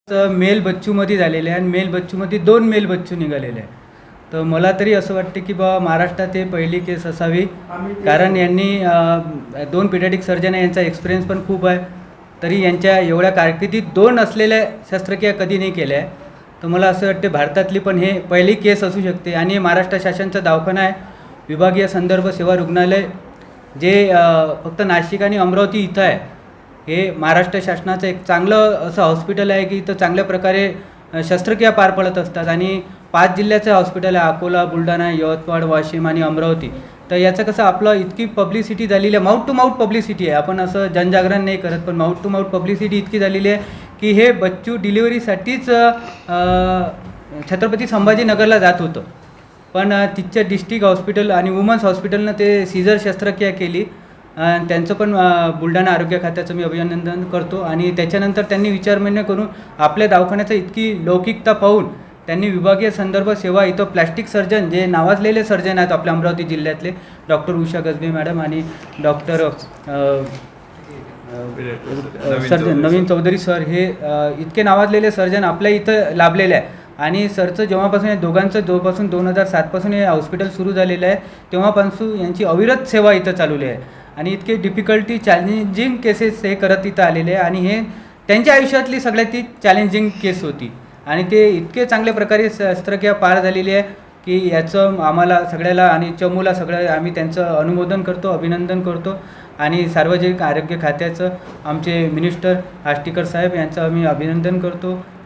Mail बच्चूमध्ये झालेले आहे आणि मेल बच्चूमध्ये 2 मेल बच्चू निघालेले आहे. तर मला तरी असं वाटते की बाबा महाराष्ट्रात हे पहिली केस असावी, कारण यांनी 2 पीडियाट्रिक सर्जन आहे, यांचा एक्सपिरियन्स पण खूप आहे. तरी यांच्या एवढ्या कारकिर्दीत 2 असलेल्या शस्त्रक्रिया कधी नाही केल्या आहे. तर मला असं वाटते भारतातली पण हे पहिली केस असू शकते. आणि महाराष्ट्र शासनाचा दवाखाना आहे, विभागीय संदर्भ सेवा रुग्णालय, जे फक्त नाशिक आणि अमरावती इथं आहे. हे महाराष्ट्र शासनाचं एक चांगलं असं हॉस्पिटल आहे की इथं चांगल्या प्रकारे शस्त्रक्रिया पार पडत असतात. आणि 5 जिल्ह्याचं हॉस्पिटल आहे, अकोला, बुलढाणा, यवतमाळ, वाशिम आणि अमरावती. तर याचं कसं आपलं इतकी पब्लिसिटी झालेली आहे, माउथ टू माउथ पब्लिसिटी आहे. आपण असं जनजागरण नाही करत, पण माउथ टू माउथ पब्लिसिटी इतकी झालेली आहे की हे बच्चू डिलिव्हरीसाठीच छत्रपती संभाजीनगरला जात होतं, पण तिथच्या डिस्ट्रिक्ट हॉस्पिटल आणि वुमन्स हॉस्पिटलनं ते सीझर शस्त्रक्रिया केली. त्यांचं पण बुलढाणा आरोग्य खात्याचं मी अभिनंदन करतो. आणि त्याच्यानंतर त्यांनी विचारमंथन करून आपल्या दवाखान्याचं इतकी लौकिकता पाहून त्यांनी विभागीय संदर्भ सेवा इथं प्लॅस्टिक सर्जन, जे नावाजलेले सर्जन आहेत आपल्या अमरावती जिल्ह्यातले, डॉक्टर उषा गजबे मॅडम आणि डॉक्टर सर्जन नवीन चौधरी सर, हे इतके नावाजलेले सर्जन आपल्या इथं लाभलेले आहे. आणि सरचं जेव्हापासून या दोघांचं जोपासून 2007पासून हे हॉस्पिटल सुरू झालेलं आहे, तेव्हापासून यांची अविरत सेवा इथं चालवली आहे. आणि इतके डिफिकल्टी चॅलेंजिंग केसेस हे करत इथं आलेले आहे. आणि हे त्यांच्या आयुष्यातली सगळ्यात ती चॅलेंजिंग केस होती. आणि ते इतके चांगल्या प्रकारे शस्त्रक्रिया पार झालेली आहे की याचं आम्हाला सगळ्याला आणि चमूला सगळं आम्ही त्यांचं अनुमोदन करतो, अभिनंदन करतो. आणि सार्वजनिक आरोग्य खात्याचं आमचे मिनिस्टर आष्टीकर साहेब यांचं आम्ही अभिनंदन करतो.